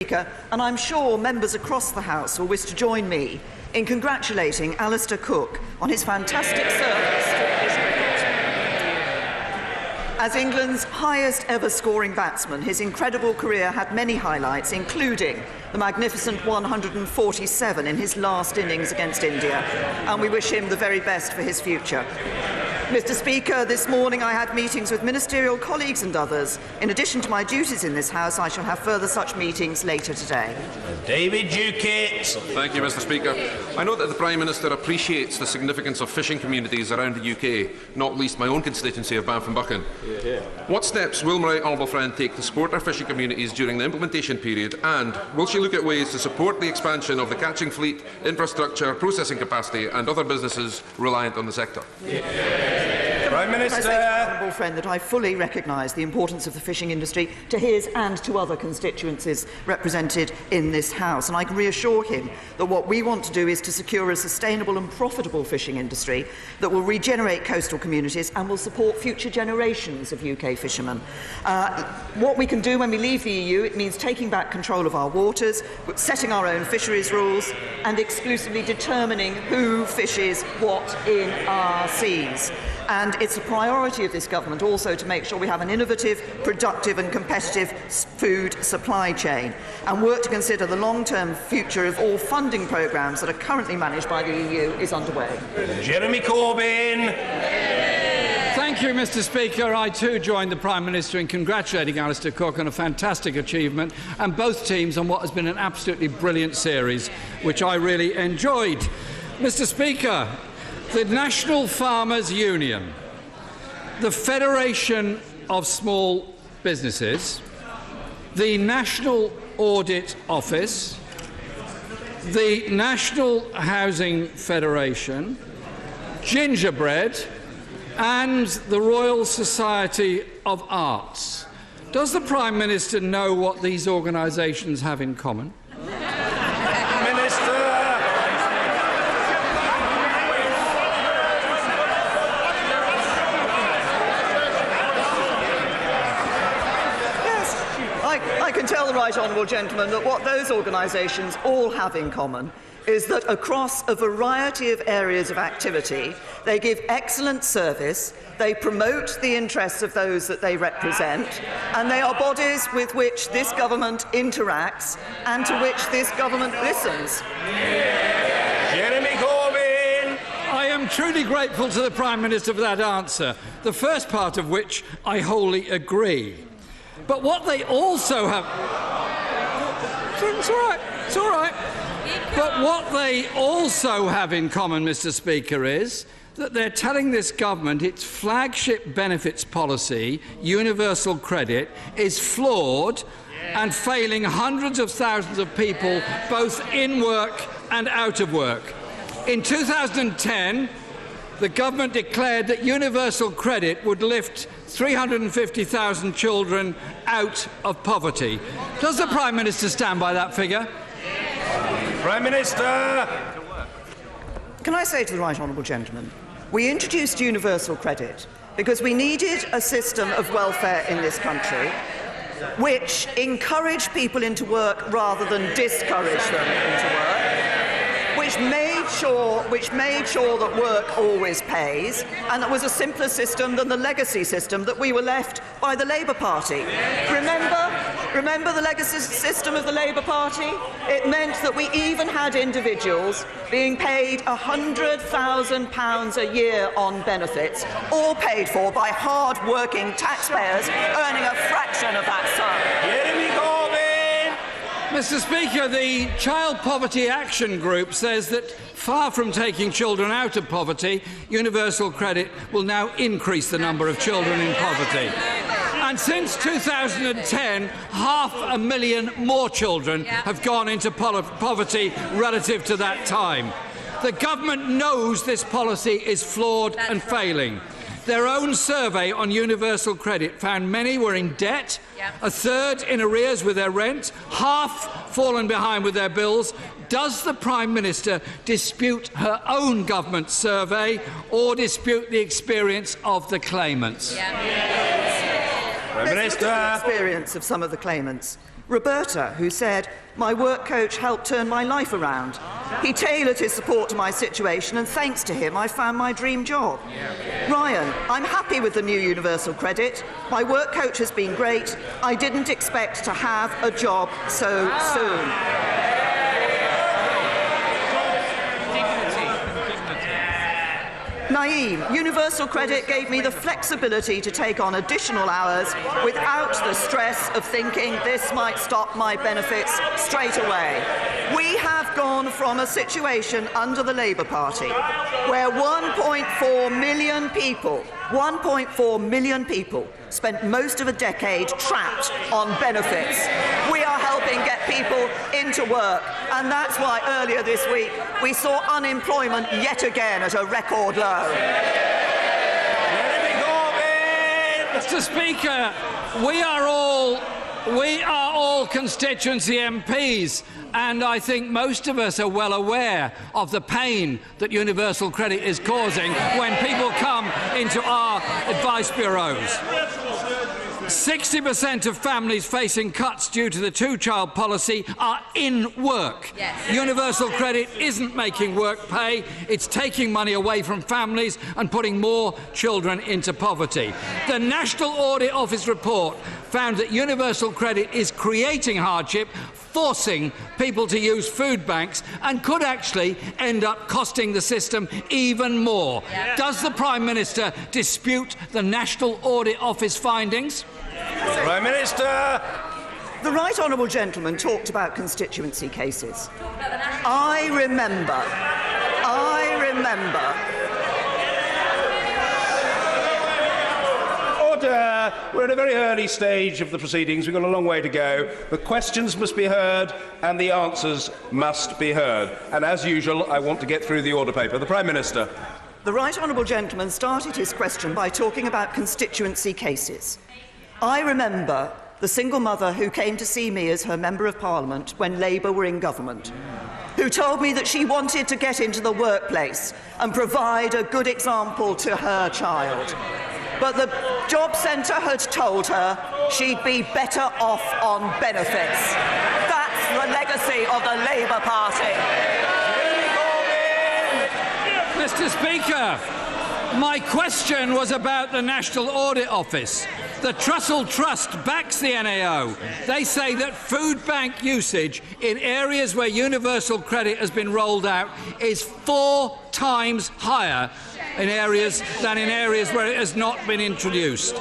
Speaker, and I'm sure members across the House will wish to join me in congratulating Alistair Cook on his fantastic service to English cricket. As England's highest ever scoring batsman, his incredible career had many highlights, including the magnificent 147 in his last innings against India, and we wish him the very best for his future. Mr. Speaker, this morning I had meetings with ministerial colleagues and others. In addition to my duties in this House, I shall have further such meetings later today. David Duquette. Thank you, Mr. Speaker. I know that the Prime Minister appreciates the significance of fishing communities around the UK, not least my own constituency of Banff and Buchan. What steps will my honourable friend take to support our fishing communities during the implementation period, and will she look at ways to support the expansion of the catching fleet, infrastructure, processing capacity and other businesses reliant on the sector? Prime Minister. I say to my honourable friend that I fully recognise the importance of the fishing industry to his and to other constituencies represented in this House, and I can reassure him that what we want to do is to secure a sustainable and profitable fishing industry that will regenerate coastal communities and will support future generations of UK fishermen. What we can do when we leave the EU, it means taking back control of our waters, setting our own fisheries rules and exclusively determining who fishes what in our seas. And it's a priority of this government also to make sure we have an innovative, productive and competitive food supply chain, and work to consider the long-term future of all funding programmes that are currently managed by the EU is underway. Jeremy Corbyn. Thank you, Mr. Speaker. I too join the Prime Minister in congratulating Alistair Cook on a fantastic achievement, and both teams on what has been an absolutely brilliant series, which I really enjoyed. Mr. Speaker, the National Farmers Union, the Federation of Small Businesses, the National Audit Office, the National Housing Federation, Gingerbread and the Royal Society of Arts. Does the Prime Minister know what these organisations have in common? I can tell the right honourable gentleman that what those organisations all have in common is that across a variety of areas of activity, they give excellent service, they promote the interests of those that they represent, and they are bodies with which this government interacts and to which this government listens. Jeremy Corbyn. I am truly grateful to the Prime Minister for that answer, the first part of which I wholly agree. But what they also have... It's all right, it's all right. But what they also have in common, Mr. Speaker, is that they're telling this government its flagship benefits policy, universal credit, is flawed and failing hundreds of thousands of people both in work and out of work. In 2010, the government declared that universal credit would lift 350,000 children out of poverty. Does the Prime Minister stand by that figure? Prime Minister. Can I say to the right honourable gentleman, we introduced universal credit because we needed a system of welfare in this country which encouraged people into work rather than discouraged them into work, which made sure that work always pays, and that was a simpler system than the legacy system that we were left by the Labour Party. Remember the legacy system of the Labour Party? It meant that we even had individuals being paid £100,000 a year on benefits, all paid for by hard-working taxpayers earning a fraction of that sum. Jeremy Corbyn. Mr. Speaker, the Child Poverty Action Group says that far from taking children out of poverty, universal credit will now increase the number of children in poverty. And since 2010, 500,000 more children have gone into poverty relative to that time. The government knows this policy is flawed and failing. Their own survey on universal credit found many were in debt, a third in arrears with their rent, half fallen behind with their bills. Does the Prime Minister dispute her own government survey or dispute the experience of the claimants? Prime Minister. The experience of some of the claimants. Roberta, who said, "My work coach helped turn my life around. He tailored his support to my situation, and thanks to him, I found my dream job." Ryan, "I'm happy with the new universal credit. My work coach has been great. I didn't expect to have a job so soon." Naeem, "Universal credit gave me the flexibility to take on additional hours without the stress of thinking this might stop my benefits straight away." We have gone from a situation under the Labour Party where 1.4 million people spent most of a decade trapped on benefits. We are helping get people into work, and that's why earlier this week we saw unemployment yet again at a record low. Mr. Speaker, we are all constituency MPs, and I think most of us are well aware of the pain that universal credit is causing when people come into our advice bureaus. 60% of families facing cuts due to the two-child policy are in work. Yes. Universal credit isn't making work pay, it's taking money away from families and putting more children into poverty. The National Audit Office report found that universal credit is creating hardship, forcing people to use food banks, and could actually end up costing the system even more. Yeah. Does the Prime Minister dispute the National Audit Office findings? Prime Minister. The right honourable gentleman talked about constituency cases. I remember. Order. We're at a very early stage of the proceedings. We've got a long way to go. The questions must be heard and the answers must be heard. And as usual, I want to get through the order paper. The Prime Minister. The right honourable gentleman started his question by talking about constituency cases. I remember the single mother who came to see me as her Member of Parliament when Labour were in government, who told me that she wanted to get into the workplace and provide a good example to her child. But the job centre had told her she'd be better off on benefits. That's the legacy of the Labour Party. Mr. Speaker, my question was about the National Audit Office. The Trussell Trust backs the NAO. They say that food bank usage in areas where universal credit has been rolled out is 4 times higher than in areas where it has not been introduced.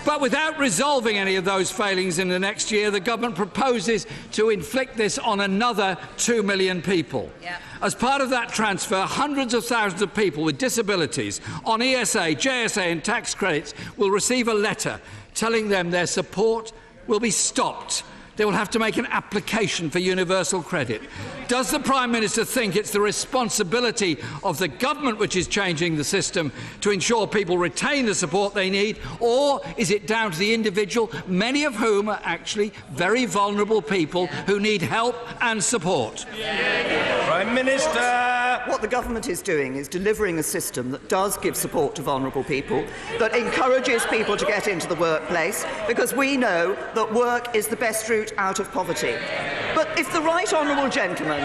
But without resolving any of those failings in the next year, the government proposes to inflict this on another 2 million people. Yep. As part of that transfer, hundreds of thousands of people with disabilities on ESA, JSA and tax credits will receive a letter telling them their support will be stopped. They will have to make an application for universal credit. Does the Prime Minister think it's the responsibility of the government which is changing the system to ensure people retain the support they need, or is it down to the individual, many of whom are actually very vulnerable people who need help and support? Prime Minister. What the government is doing is delivering a system that does give support to vulnerable people, that encourages people to get into the workplace, because we know that work is the best route out of poverty. But if the right honourable gentleman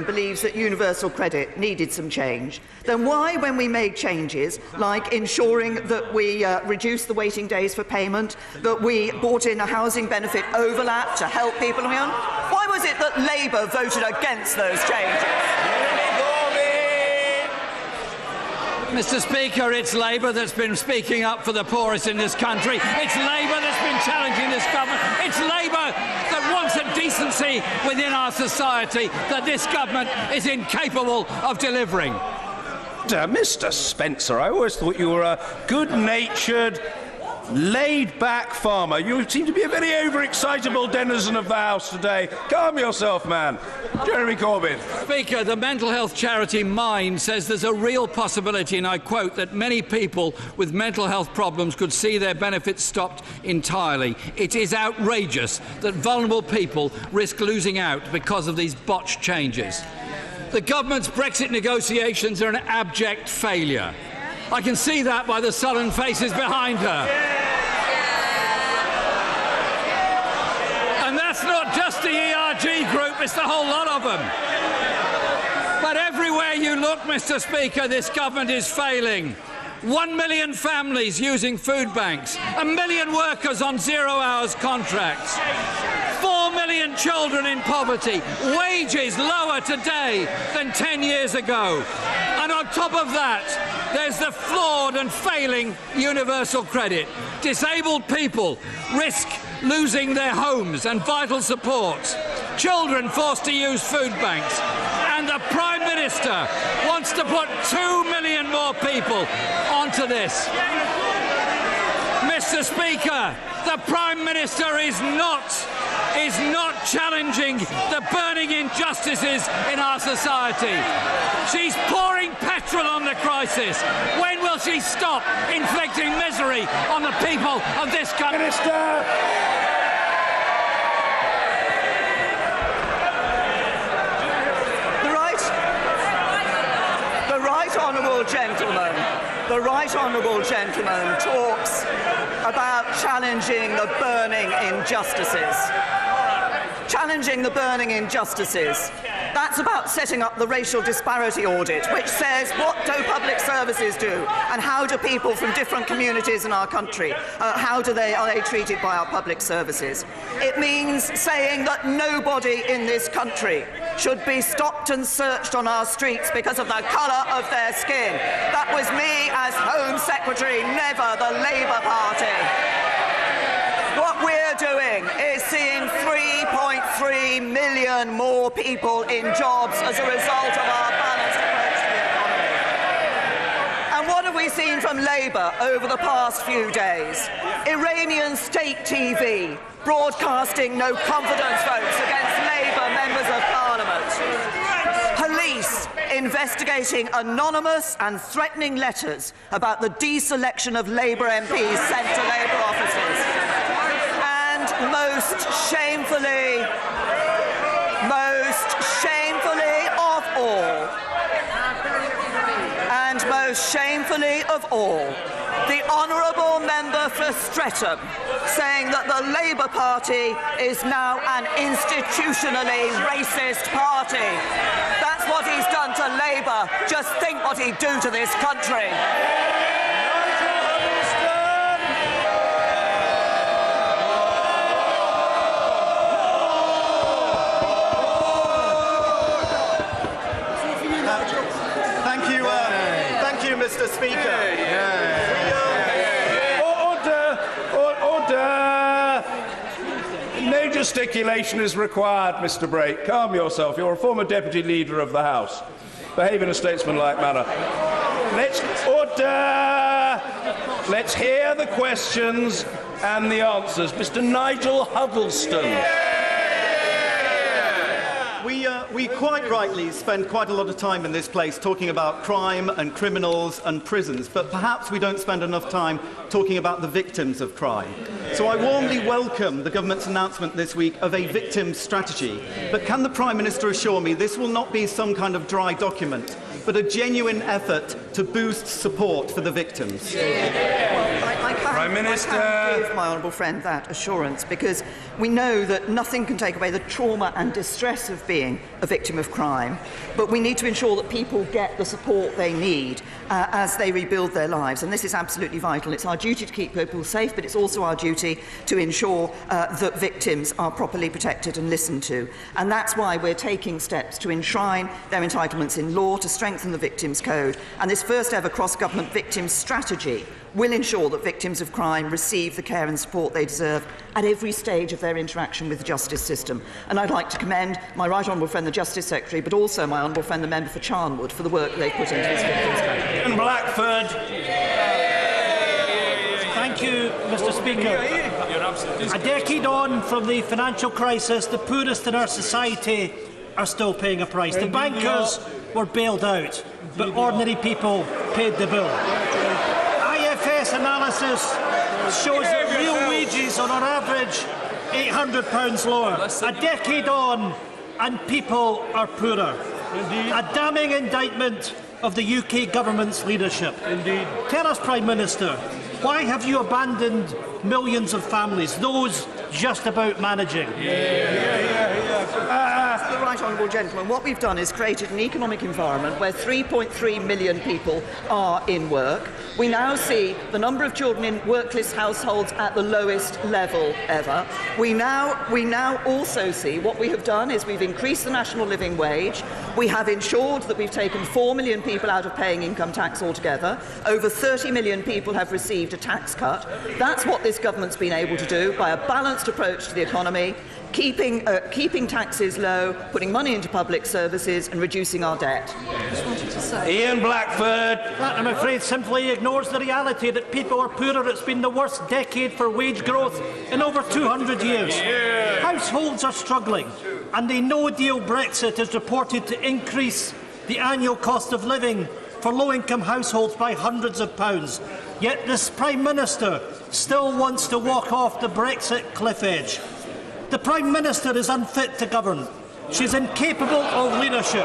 believes that universal credit needed some change, then why, when we made changes like ensuring that we reduce the waiting days for payment, that we brought in a housing benefit overlap to help people, why was it that Labour voted against those changes? Mr. Speaker, it's Labour that's been speaking up for the poorest in this country. It's Labour that's been challenging this government. It's Labour that wants a decency within our society that this government is incapable of delivering. Mr. Spencer, I always thought you were a good-natured, laid-back farmer. You seem to be a very overexcitable denizen of the House today. Calm yourself, man. Jeremy Corbyn. Speaker, the mental health charity Mind says there's a real possibility, and I quote, that many people with mental health problems could see their benefits stopped entirely. It is outrageous that vulnerable people risk losing out because of these botched changes. The government's Brexit negotiations are an abject failure. I can see that by the sullen faces behind her. not just the ERG group, it's the whole lot of them. But everywhere you look, Mr. Speaker, this government is failing. 1 million families using food banks, 1 million workers on 0 hours contracts, 4 million children in poverty, wages lower today than 10 years ago. And on top of that, there's the flawed and failing universal credit. Disabled people risk losing their homes and vital supports. Children forced to use food banks. And the Prime Minister wants to put 2 million more people onto this. Mr. Speaker, the Prime Minister is not challenging the burning injustices in our society. She's pouring petrol on the crisis. When will she stop inflicting misery on the people of this country? Minister! The right honourable gentleman talks about challenging the burning injustices. Challenging the burning injustices. That's about setting up the racial disparity audit, which says what do public services do and how do people from different communities in our country, are they treated by our public services. It means saying that nobody in this country should be stopped and searched on our streets because of the colour of their skin. That was me as Home Secretary, never the Labour Party. What we're doing is seeing 3.3 million more people in jobs as a result of our balanced approach to the economy. And what have we seen from Labour over the past few days? Iranian state TV broadcasting no confidence votes against Labour members of Parliament. Police investigating anonymous and threatening letters about the deselection of Labour MPs sent to Labour offices. And most shamefully of all, the Honourable Member for Streatham saying that the Labour Party is now an institutionally racist party. That's what he's done to Labour. Just think what he'd do to this country. Thank you, Mr. Speaker. Order! No gesticulation is required, Mr. Brake. Calm yourself. You're a former Deputy Leader of the House. Behave in a statesmanlike manner. Let's hear the questions and the answers. Mr. Nigel Huddleston. We quite rightly spend quite a lot of time in this place talking about crime and criminals and prisons, but perhaps we don't spend enough time talking about the victims of crime. So I warmly welcome the government's announcement this week of a victims strategy. But can the Prime Minister assure me this will not be some kind of dry document, but a genuine effort to boost support for the victims? Prime Minister. I can't give my honourable friend that assurance, because we know that nothing can take away the trauma and distress of being a victim of crime, but we need to ensure that people get the support they need as they rebuild their lives, and this is absolutely vital. It's our duty to keep people safe, but it's also our duty to ensure that victims are properly protected and listened to, and that's why we're taking steps to enshrine their entitlements in law, to strengthen the Victims Code, and this first ever cross-government victims strategy will ensure that victims of crime receive the care and support they deserve at every stage of their interaction with the justice system. And I'd like to commend my right honourable friend, the Justice Secretary, but also my honourable friend, the member for Charnwood, for the work they've put into this victims strategy. And Blackford. Thank you, Mr. Speaker. A decade on from the financial crisis, the poorest in our society are still paying a price. The bankers were bailed out, but ordinary people paid the bill. IFS analysis shows that real wages are on average £800 lower. A decade on and people are poorer. A damning indictment of the UK government's leadership. Tell us, Prime Minister, Why have you abandoned millions of families, those just about managing? The Right Honourable Gentleman, what we've done is created an economic environment where 3.3 million people are in work. We now see the number of children in workless households at the lowest level ever. We now also see what we have done is we've increased the national living wage. We have ensured that we've taken 4 million people out of paying income tax altogether. Over 30 million people have received a tax cut. That's what this government's been able to do by a balanced approach to the economy, keeping taxes low, putting money into public services and reducing our debt. Ian Blackford. That, I'm afraid, simply ignores the reality that people are poorer. It's been the worst decade for wage growth in over 200 years. Households are struggling, and the no-deal Brexit is reported to increase the annual cost of living for low-income households by hundreds of pounds. Yet this Prime Minister still wants to walk off the Brexit cliff edge. The Prime Minister is unfit to govern. She's incapable of leadership.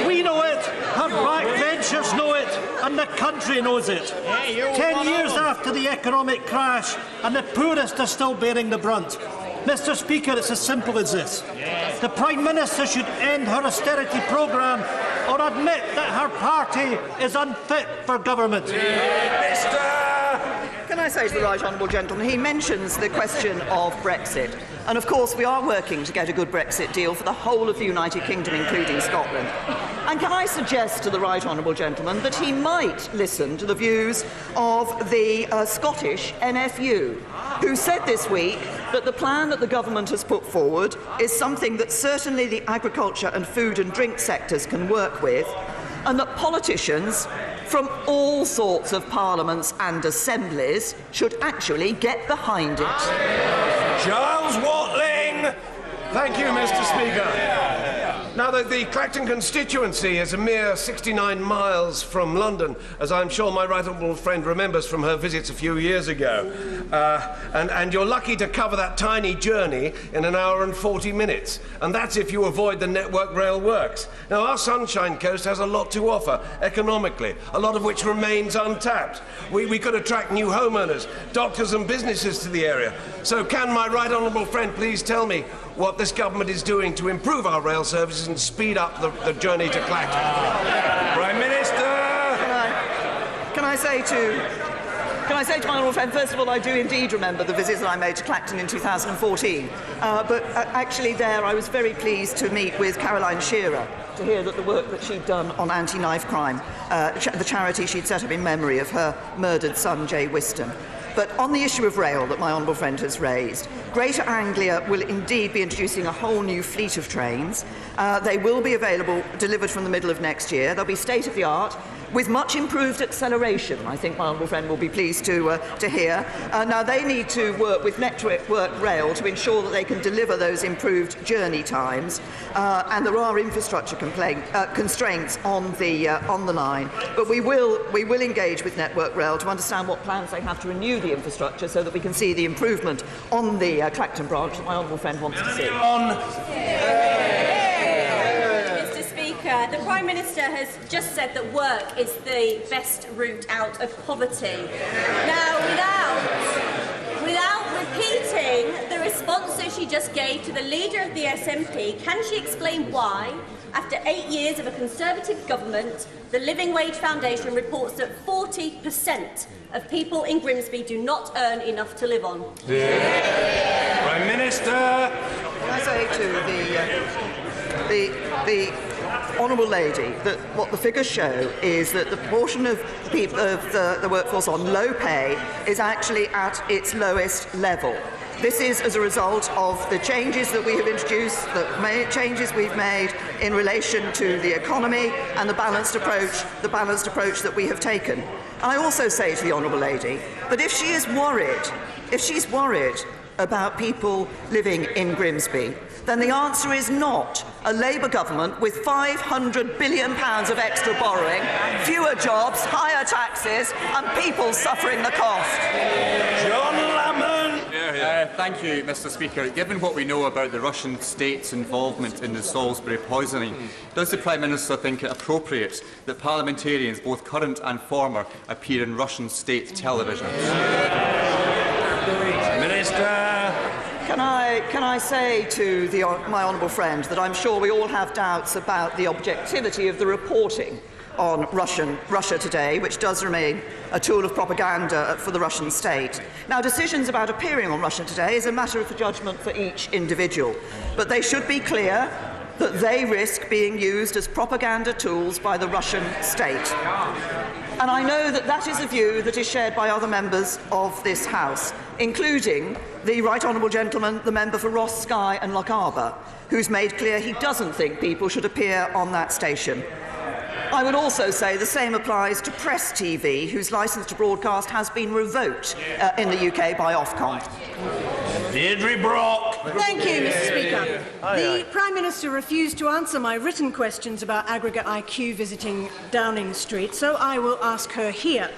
We know it, her backbenchers know it, and the country knows it. 10 years after the economic crash, and the poorest are still bearing the brunt. Mr. Speaker, it's as simple as this. The Prime Minister should end her austerity programme or admit that her party is unfit for government. Can I say to the Right Honourable Gentleman, he mentions the question of Brexit. And of course we are working to get a good Brexit deal for the whole of the United Kingdom, including Scotland. And can I suggest to the Right Honourable Gentleman that he might listen to the views of the Scottish NFU, who said this week that the plan that the government has put forward is something that certainly the agriculture and food and drink sectors can work with, and that politicians from all sorts of parliaments and assemblies should actually get behind it. Charles Watling. Thank you, Mr. Speaker. Now, the Clacton constituency is a mere 69 miles from London, as I'm sure my right honourable friend remembers from her visits a few years ago. And you're lucky to cover that tiny journey in an hour and 40 minutes. And that's if you avoid the Network Rail works. Now, our Sunshine Coast has a lot to offer economically, a lot of which remains untapped. We could attract new homeowners, doctors and businesses to the area. So can my right honourable friend please tell me what this government is doing to improve our rail services and speed up the journey to Clacton? Prime Minister. Can I say to my honourable friend, first of all, I do indeed remember the visit that I made to Clacton in 2014. But actually there I was very pleased to meet with Caroline Shearer to hear that the work that she'd done on anti-knife crime, the charity she'd set up in memory of her murdered son, Jay Whiston. But on the issue of rail that my honourable friend has raised, Greater Anglia will indeed be introducing a whole new fleet of trains. They will be delivered from the middle of next year. They'll be state-of-the-art, with much improved acceleration, I think my honourable friend will be pleased to hear. Now, they need to work with Network Rail to ensure that they can deliver those improved journey times, and there are infrastructure constraints on the line. But we will engage with Network Rail to understand what plans they have to renew the infrastructure so that we can see the improvement on the Clacton branch that my honourable friend wants to see. The Prime Minister has just said that work is the best route out of poverty. Now, without repeating the response that she just gave to the leader of the SNP, can she explain why, after 8 years of a Conservative government, the Living Wage Foundation reports that 40% of people in Grimsby do not earn enough to live on? Prime Minister. Can I say to the honourable lady that what the figures show is that the proportion of people of the workforce on low pay is actually at its lowest level. This is as a result of the changes that we have introduced, the changes we've made in relation to the economy and the balanced approach that we have taken. I also say to the honourable lady that if she's worried about people living in Grimsby, then the answer is not a Labour government with £500 billion of extra borrowing, fewer jobs, higher taxes and people suffering the cost. John Lamont. Thank you, Mr Speaker. Given what we know about the Russian state's involvement in the Salisbury poisoning, does the Prime Minister think it appropriate that parliamentarians, both current and former, appear in Russian state television? Minister. Can I say to my honourable friend that I'm sure we all have doubts about the objectivity of the reporting on Russia Today, which does remain a tool of propaganda for the Russian state. Now, decisions about appearing on Russia Today is a matter of judgment for each individual, but they should be clear that they risk being used as propaganda tools by the Russian state. And I know that that is a view that is shared by other members of this House, including the Right Honourable Gentleman, the member for Ross, Skye and Lochaber, who's made clear he doesn't think people should appear on that station. I would also say the same applies to Press TV, whose licence to broadcast has been revoked in the UK by Ofcom. Deirdre Brock. Thank you, Mr Speaker. The Prime Minister refused to answer my written questions about aggregate IQ visiting Downing Street, so I will ask her here.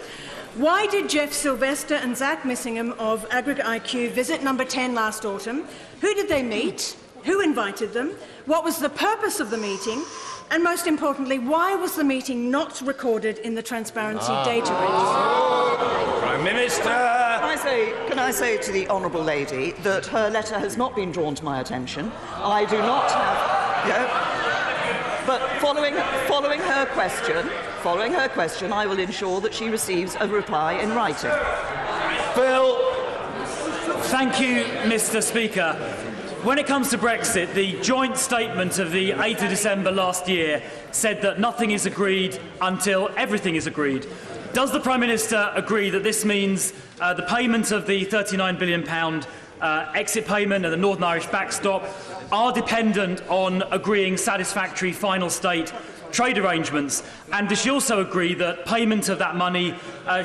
Why did Jeff Sylvester and Zach Missingham of Aggregate IQ visit number 10 last autumn? Who did they meet? Who invited them? What was the purpose of the meeting? And most importantly, why was the meeting not recorded in the Transparency Data Register? Prime Minister. Can I say to the honourable lady that her letter has not been drawn to my attention. I do not have... but following her question, I will ensure that she receives a reply in writing. Phil. Thank you, Mr Speaker. When it comes to Brexit, the joint statement of the 8th of December last year said that nothing is agreed until everything is agreed. Does the Prime Minister agree that this means the payment of the £39 billion exit payment and the Northern Irish backstop are dependent on agreeing satisfactory final state trade arrangements? And does she also agree that payment of that money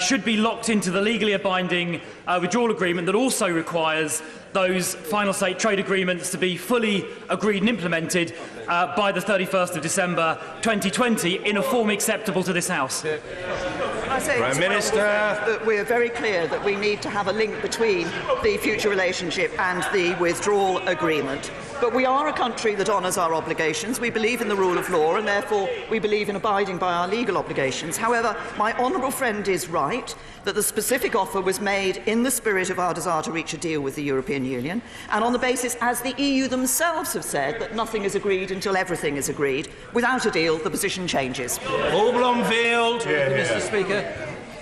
should be locked into the legally binding withdrawal agreement that also requires those final state trade agreements to be fully agreed and implemented by the 31st of December 2020 in a form acceptable to this House? I say Prime Minister that we're very clear that we need to have a link between the future relationship and the withdrawal agreement. But we are a country that honours our obligations. We believe in the rule of law and therefore we believe in abiding by our legal obligations. However, my honourable friend is right that the specific offer was made in the spirit of our desire to reach a deal with the European Union and on the basis, as the EU themselves have said, that nothing is agreed until everything is agreed. Without a deal, the position changes. Blomfield. Mr Speaker,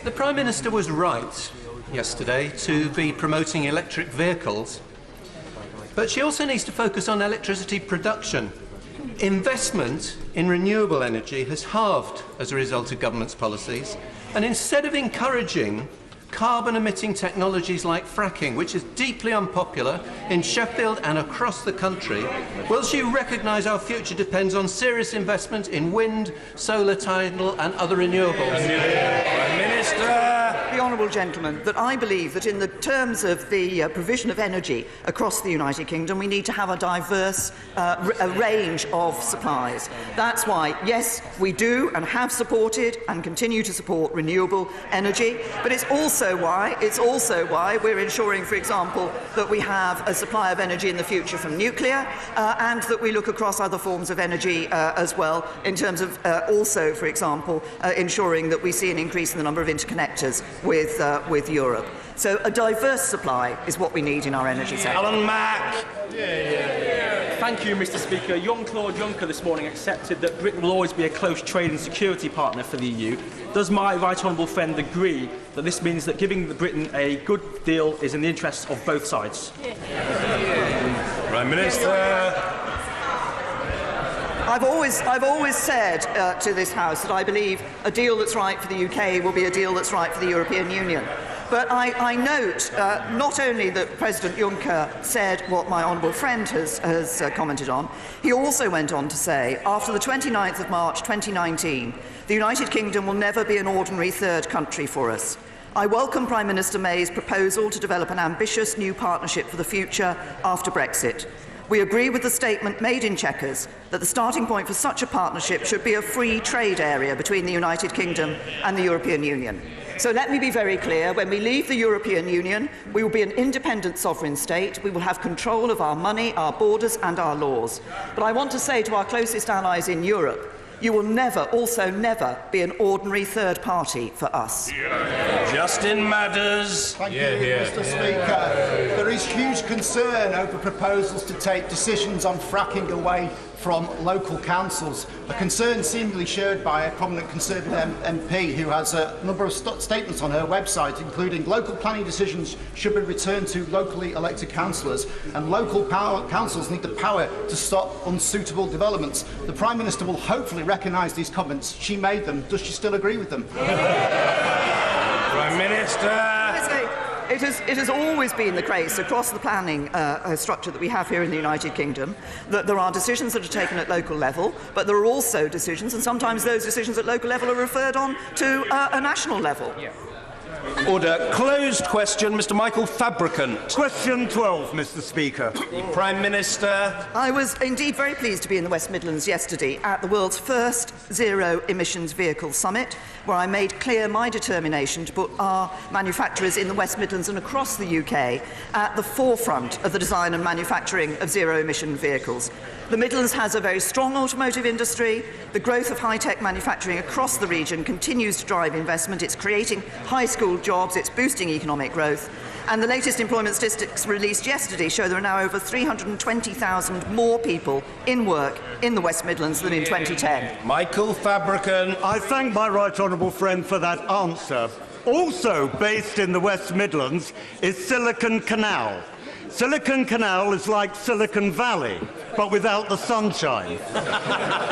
the Prime Minister was right yesterday to be promoting electric vehicles, but she also needs to focus on electricity production. Investment in renewable energy has halved as a result of government's policies, and instead of encouraging carbon-emitting technologies like fracking, which is deeply unpopular in Sheffield and across the country, will she recognise our future depends on serious investment in wind, solar, tidal and other renewables? Prime Minister. The honourable gentleman, that I believe that in the terms of the provision of energy across the United Kingdom, we need to have a diverse range of supplies. That's why, yes, we do and have supported and continue to support renewable energy, but it's also why we're ensuring, for example, that we have a supply of energy in the future from nuclear and that we look across other forms of energy as well, in terms of also, for example, ensuring that we see an increase in the number of interconnectors with Europe. So a diverse supply is what we need in our energy sector. Alan Mack. Thank you, Mr Speaker. Young Claude Juncker this morning accepted that Britain will always be a close trade and security partner for the EU. Does my right honourable friend agree that this means that giving Britain a good deal is in the interests of both sides? Prime Minister. I've always said to this House that I believe a deal that's right for the UK will be a deal that's right for the European Union. But I note not only that President Juncker said what my honourable friend has commented on, he also went on to say, after the 29th of March 2019, the United Kingdom will never be an ordinary third country for us. I welcome Prime Minister May's proposal to develop an ambitious new partnership for the future after Brexit. We agree with the statement made in Chequers that the starting point for such a partnership should be a free trade area between the United Kingdom and the European Union. So let me be very clear. When we leave the European Union, we will be an independent sovereign state. We will have control of our money, our borders and our laws. But I want to say to our closest allies in Europe, you will never, also never, be an ordinary third party for us. Justin Matters. Thank you, Mr. Speaker. There is huge concern over proposals to take decisions on fracking away from local councils, a concern seemingly shared by a prominent Conservative MP who has a number of statements on her website, including local planning decisions should be returned to locally elected councillors, and local councils need the power to stop unsuitable developments. The Prime Minister will hopefully recognise these comments. She made them. Does she still agree with them? Prime Minister. It has always been the case across the planning structure that we have here in the United Kingdom that there are decisions that are taken at local level, but there are also decisions, and sometimes those decisions at local level are referred on to a national level. Yeah. Order. Closed question. Mr. Michael Fabricant. Question 12, Mr. Speaker. Prime Minister. I was indeed very pleased to be in the West Midlands yesterday at the world's first zero emissions vehicle summit, where I made clear my determination to put our manufacturers in the West Midlands and across the UK at the forefront of the design and manufacturing of zero emission vehicles. The Midlands has a very strong automotive industry. The growth of high-tech manufacturing across the region continues to drive investment. It's creating high-skilled jobs, it's boosting economic growth. And the latest employment statistics released yesterday show there are now over 320,000 more people in work in the West Midlands than in 2010. Michael Fabricant. I thank my right honourable friend for that answer. Also based in the West Midlands is Silicon Canal. Silicon Canal is like Silicon Valley, but without the sunshine.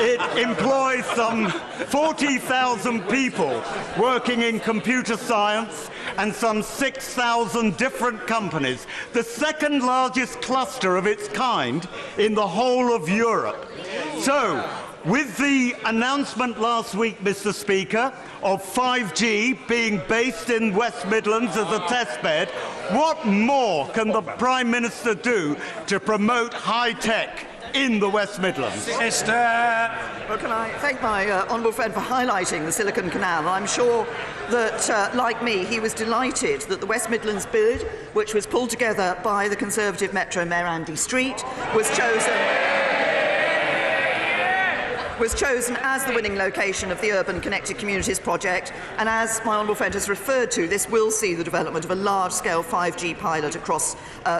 It employs some 40,000 people working in computer science and some 6,000 different companies, the second largest cluster of its kind in the whole of Europe. So, with the announcement last week, Mr. Speaker, of 5G being based in West Midlands as a testbed, what more can the Prime Minister do to promote high-tech in the West Midlands? Minister. Well, can I thank my honourable friend for highlighting the Silicon Canal? I'm sure that, like me, he was delighted that the West Midlands bid, which was pulled together by the Conservative Metro Mayor Andy Street, was chosen as the winning location of the Urban Connected Communities project, and as my honourable friend has referred to, this will see the development of a large-scale 5G pilot across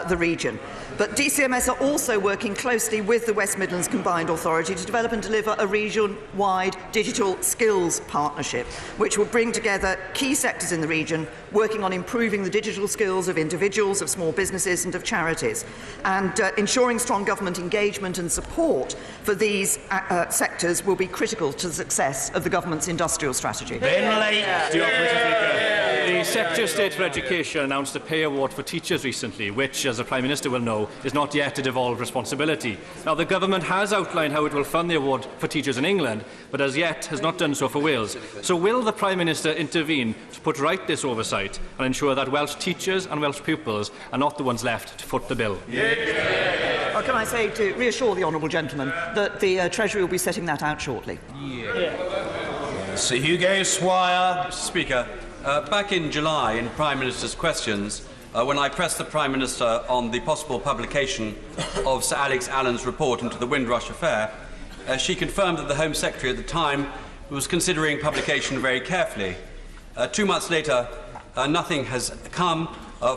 the region. But DCMS are also working closely with the West Midlands Combined Authority to develop and deliver a region-wide digital skills partnership, which will bring together key sectors in the region, working on improving the digital skills of individuals, of small businesses and of charities, and ensuring strong government engagement and support for these sectors will be critical to the success of the government's industrial strategy. The Secretary of State for Education announced a pay award for teachers recently, which, as the Prime Minister will know, is not yet a devolved responsibility. Now, the Government has outlined how it will fund the award for teachers in England, but as yet has not done so for Wales. So will the Prime Minister intervene to put right this oversight and ensure that Welsh teachers and Welsh pupils are not the ones left to foot the bill? Well, can I say to reassure the honourable gentleman that the Treasury will be setting that out shortly? Sir Hugo Swire. Mr. Speaker, back in July in Prime Minister's questions, when I pressed the Prime Minister on the possible publication of Sir Alex Allen's report into the Windrush affair, she confirmed that the Home Secretary at the time was considering publication very carefully. 2 months later, nothing has come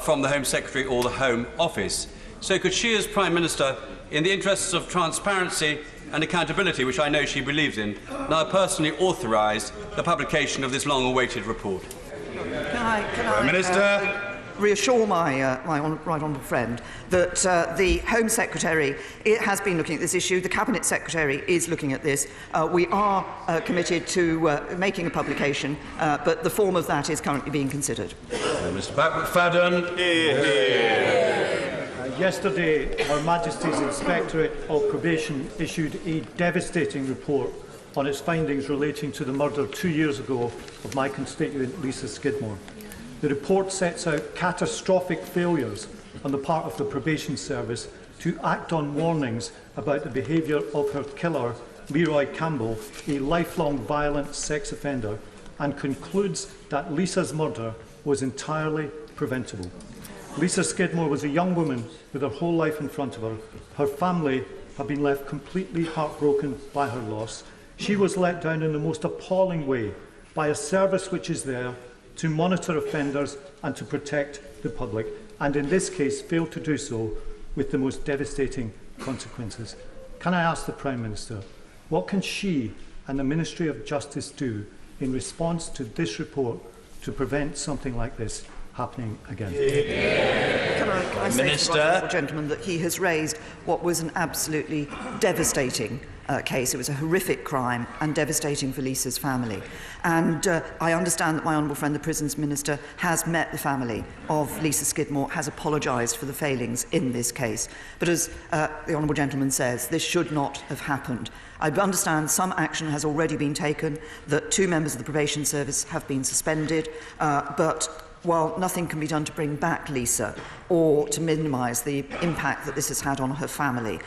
from the Home Secretary or the Home Office. So could she, as Prime Minister, in the interests of transparency and accountability, which I know she believes in, now personally authorise the publication of this long-awaited report? Can I Minister. Reassure my right honourable friend that the Home Secretary has been looking at this issue. The Cabinet Secretary is looking at this. We are committed to making a publication, but the form of that is currently being considered. Mr. McFadden. Yesterday, Her Majesty's Inspectorate of Probation issued a devastating report on its findings relating to the murder 2 years ago of my constituent Lisa Skidmore. The report sets out catastrophic failures on the part of the probation service to act on warnings about the behaviour of her killer, Leroy Campbell, a lifelong violent sex offender and concludes that Lisa's murder was entirely preventable. Lisa Skidmore was a young woman with her whole life in front of her. Her family have been left completely heartbroken by her loss. She was let down in the most appalling way by a service which is there to monitor offenders and to protect the public, and in this case failed to do so with the most devastating consequences. Can I ask the Prime Minister, what can she and the Ministry of Justice do in response to this report to prevent something like this happening again? Can I say to the honourable gentleman that he has raised what was an absolutely devastating case. It was a horrific crime and devastating for Lisa's family. And I understand that my honourable friend, the Prisons Minister, has met the family of Lisa Skidmore, has apologised for the failings in this case. But as the honourable gentleman says, this should not have happened. I understand some action has already been taken, that 2 members of the probation service have been suspended, but while nothing can be done to bring back Lisa or to minimise the impact that this has had on her family,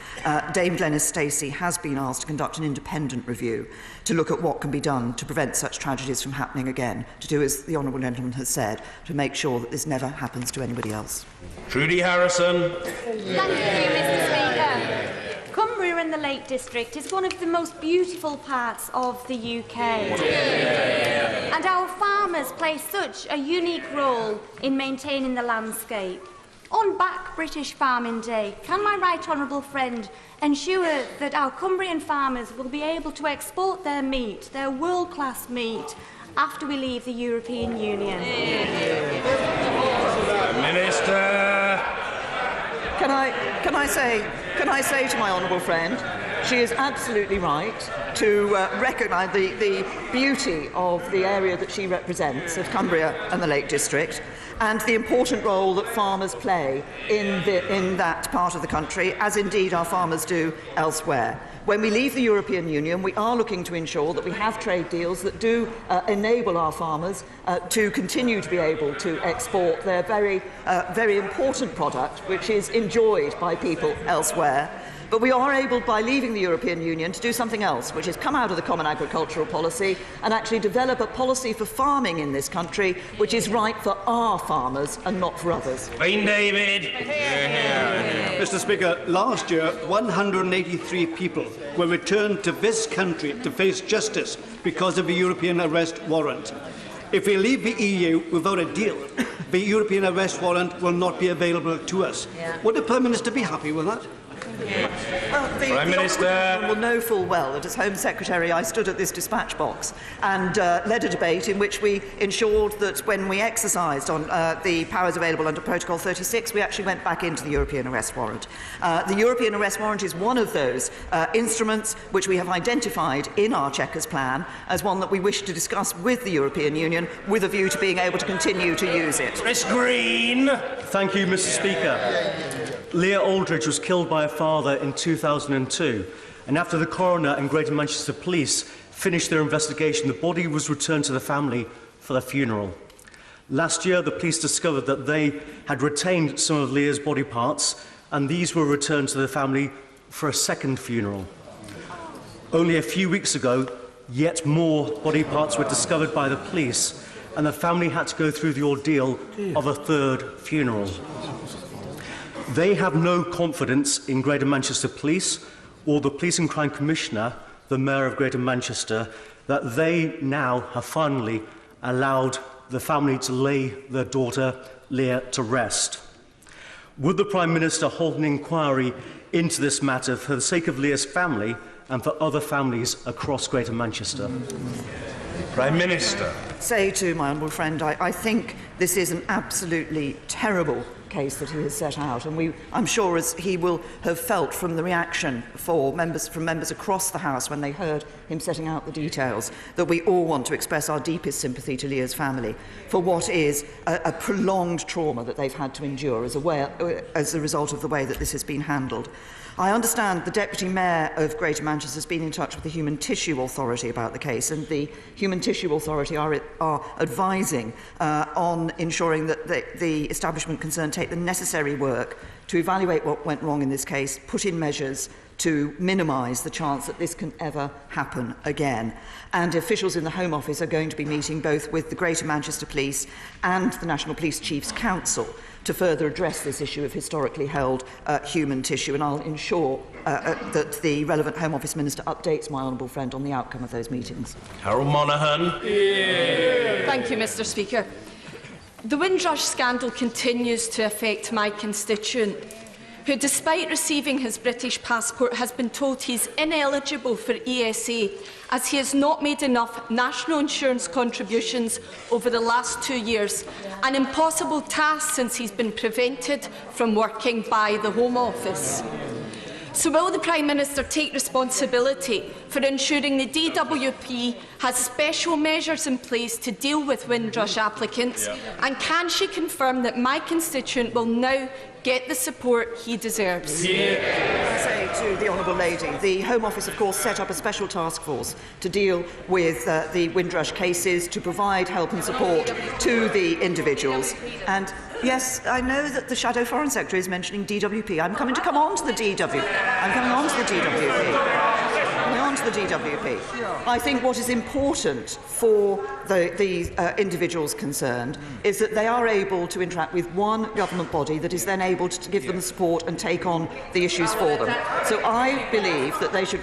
Dame Glenys Stacey has been asked to conduct an independent review to look at what can be done to prevent such tragedies from happening again, to do as the honourable gentleman has said, to make sure that this never happens to anybody else. Trudy Harrison. Thank you, Mr. Speaker. Cumbria and the Lake District is one of the most beautiful parts of the UK. And our farmers play such a unique role in maintaining the landscape. On Back British Farming Day, can my right honourable friend ensure that our Cumbrian farmers will be able to export their meat, their world-class meat, after we leave the European Union? Minister. Can I say to my honourable friend, she is absolutely right to recognise the beauty of the area that she represents, of Cumbria and the Lake District, and the important role that farmers play in that part of the country, as indeed our farmers do elsewhere. When we leave the European Union, we are looking to ensure that we have trade deals that do enable our farmers to continue to be able to export their very important product, which is enjoyed by people elsewhere. But we are able, by leaving the European Union, to do something else, which is come out of the Common Agricultural Policy and actually develop a policy for farming in this country which is right for our farmers and not for others. Wayne David. Mr. Speaker, last year 183 people were returned to this country to face justice because of a European arrest warrant. If we leave the EU without a deal, the European arrest warrant will not be available to us. Would the Prime Minister be happy with that? Well, the Prime Minister will know full well that as Home Secretary I stood at this dispatch box and led a debate in which we ensured that when we exercised on the powers available under Protocol 36, we actually went back into the European arrest warrant. The European arrest warrant is one of those instruments which we have identified in our Chequers plan as one that we wish to discuss with the European Union with a view to being able to continue to use it. Chris Green. Thank you, Mr. Speaker. Leah Aldridge was killed by her father in 2002, and after the coroner and Greater Manchester Police finished their investigation, the body was returned to the family for their funeral. Last year, the police discovered that they had retained some of Leah's body parts, and these were returned to the family for a second funeral. Only a few weeks ago, yet more body parts were discovered by the police, and the family had to go through the ordeal of a third funeral. They have no confidence in Greater Manchester Police or the Police and Crime Commissioner, the Mayor of Greater Manchester, that they now have finally allowed the family to lay their daughter Leah to rest. Would the Prime Minister hold an inquiry into this matter for the sake of Leah's family and for other families across Greater Manchester? Prime Minister. Say to my honourable friend, I think this is an absolutely terrible case that he has set out, and I'm sure as he will have felt from the reaction from members across the House when they heard him setting out the details, that we all want to express our deepest sympathy to Leah's family for what is a prolonged trauma that they've had to endure as a result of the way that this has been handled. I understand the Deputy Mayor of Greater Manchester has been in touch with the Human Tissue Authority about the case, and the Human Tissue Authority are advising on ensuring that the establishment concerned take the necessary work to evaluate what went wrong in this case, put in measures to minimise the chance that this can ever happen again. And officials in the Home Office are going to be meeting both with the Greater Manchester Police and the National Police Chiefs Council to further address this issue of historically held human tissue, and I'll ensure that the relevant Home Office Minister updates my honourable friend on the outcome of those meetings. Harold Monaghan. Thank you, Mr. Speaker. The Windrush scandal continues to affect my constituent, who, despite receiving his British passport, has been told he is ineligible for ESA as he has not made enough national insurance contributions over the last 2 years, an impossible task since he has been prevented from working by the Home Office. So will the Prime Minister take responsibility for ensuring the DWP has special measures in place to deal with Windrush applicants? And can she confirm that my constituent will now get the support he deserves? I say to the Honourable Lady, the Home Office, of course, set up a special task force to deal with the Windrush cases, to provide help and support to the individuals. And yes, I know that the Shadow Foreign Secretary is mentioning DWP. I'm coming on to the DWP. I think what is important for the individuals concerned is that they are able to interact with one government body that is then able to give them the support and take on the issues for them. So I believe that they should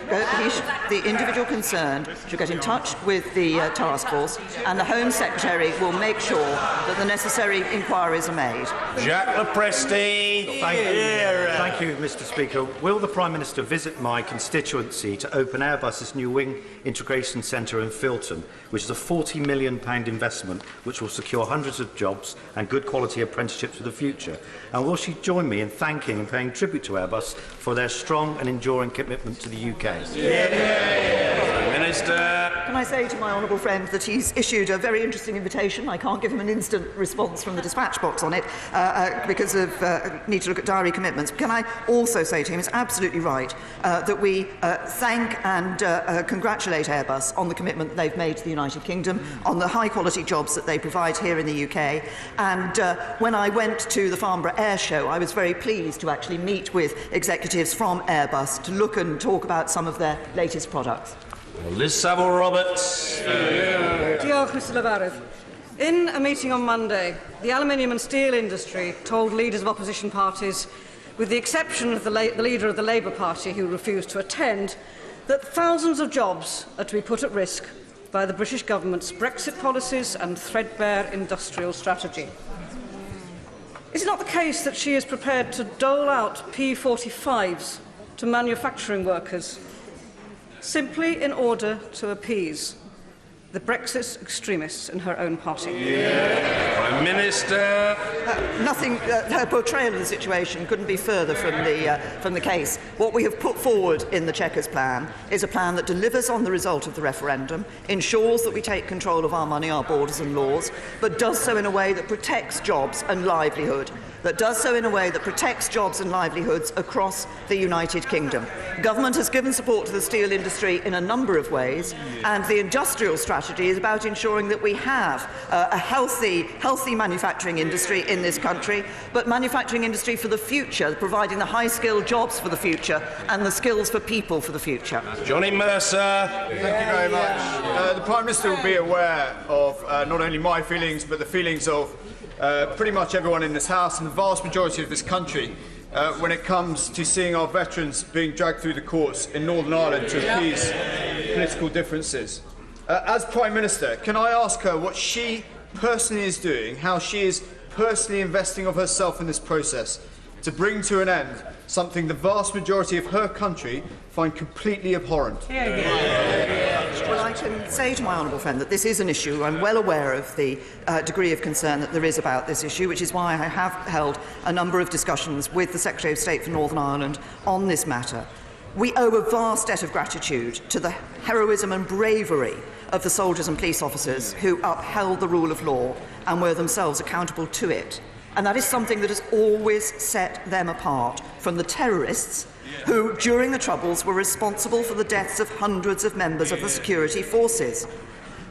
the individual concerned should get in touch with the task force, and the Home Secretary will make sure that the necessary inquiries are made. Jack Lepresti. Thank you, Mr. Speaker. Will the Prime Minister visit my constituency to open Airbus's new wing integration centre in Filton, which is a £40 million investment which will secure hundreds of jobs and good quality apprenticeships for the future? And will she join me in thanking and paying tribute to Airbus for their strong and enduring commitment to the UK? Minister. Can I say to my honourable friend that he's issued a very interesting invitation. I can't give him an instant response from the dispatch box on it because of need to look at diary commitments. Can I also say to him, it's absolutely right that we thank and congratulate Airbus on the commitment that they've made to the United Kingdom, on the high-quality jobs that they provide here in the UK. And when I went to the Farnborough Air Show, I was very pleased to actually meet with executives from Airbus to look and talk about some of their latest products. Liz Savile-Roberts. Diolch, Mr Llefarydd. In a meeting on Monday, the aluminium and steel industry told leaders of opposition parties, with the exception of the leader of the Labour Party who refused to attend, that thousands of jobs are to be put at risk by the British government's Brexit policies and threadbare industrial strategy. Is it not the case that she is prepared to dole out P45s to manufacturing workers simply in order to appease the Brexit extremists in her own party? Prime Minister. Her portrayal of the situation couldn't be further from the case. What we have put forward in the Chequers plan is a plan that delivers on the result of the referendum, ensures that we take control of our money, our borders and laws, but does so in a way that protects jobs and livelihood, across the United Kingdom. Government has given support to the steel industry in a number of ways, and the industrial strategy is about ensuring that we have a healthy manufacturing industry in this country, but manufacturing industry for the future, providing the high-skilled jobs for the future and the skills for people for the future. Johnny Mercer. Thank you very much. The Prime Minister will be aware of not only my feelings, but the feelings of pretty much everyone in this House and the vast majority of this country when it comes to seeing our veterans being dragged through the courts in Northern Ireland to appease political differences. As Prime Minister, can I ask her what she personally is doing, how she is personally investing of herself in this process to bring to an end something the vast majority of her country find completely abhorrent? Well, I can say to my honourable friend that this is an issue. I'm well aware of the degree of concern that there is about this issue, which is why I have held a number of discussions with the Secretary of State for Northern Ireland on this matter. We owe a vast debt of gratitude to the heroism and bravery of the soldiers and police officers who upheld the rule of law and were themselves accountable to it. And that is something that has always set them apart from the terrorists who, during the Troubles, were responsible for the deaths of hundreds of members of the security forces.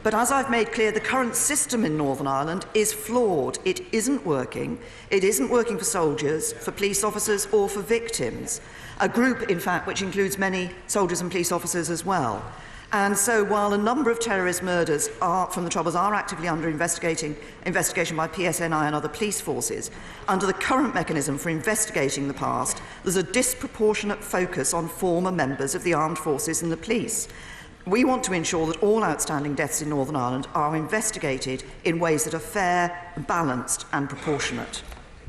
But as I've made clear, the current system in Northern Ireland is flawed. It isn't working. It isn't working for soldiers, for police officers or for victims. A group, in fact, which includes many soldiers and police officers as well. And so while a number of terrorist murders from the Troubles are actively under investigation by PSNI and other police forces, under the current mechanism for investigating the past, there's a disproportionate focus on former members of the armed forces and the police. We want to ensure that all outstanding deaths in Northern Ireland are investigated in ways that are fair, balanced and proportionate.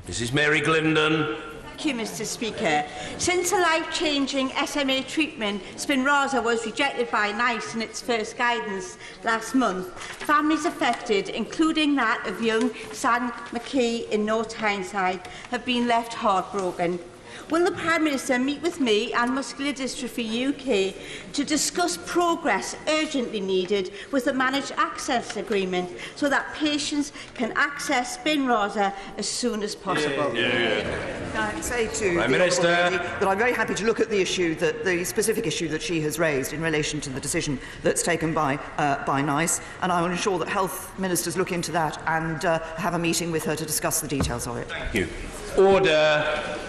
Mrs Mary Glindon. Thank you, Mr Speaker. Since the life-changing SMA treatment, Spinraza, was rejected by NICE in its first guidance last month, families affected, including that of young San McKee in North Tyneside, have been left heartbroken. Will the Prime Minister meet with me and Muscular Dystrophy UK to discuss progress urgently needed with the Managed Access Agreement so that patients can access Spinraza as soon as possible? Can I say to Prime the Minister lady that I'm very happy to look at the issue, the specific issue that she has raised in relation to the decision that's taken by NICE, and I will ensure that health ministers look into that and have a meeting with her to discuss the details of it. Thank you. Order.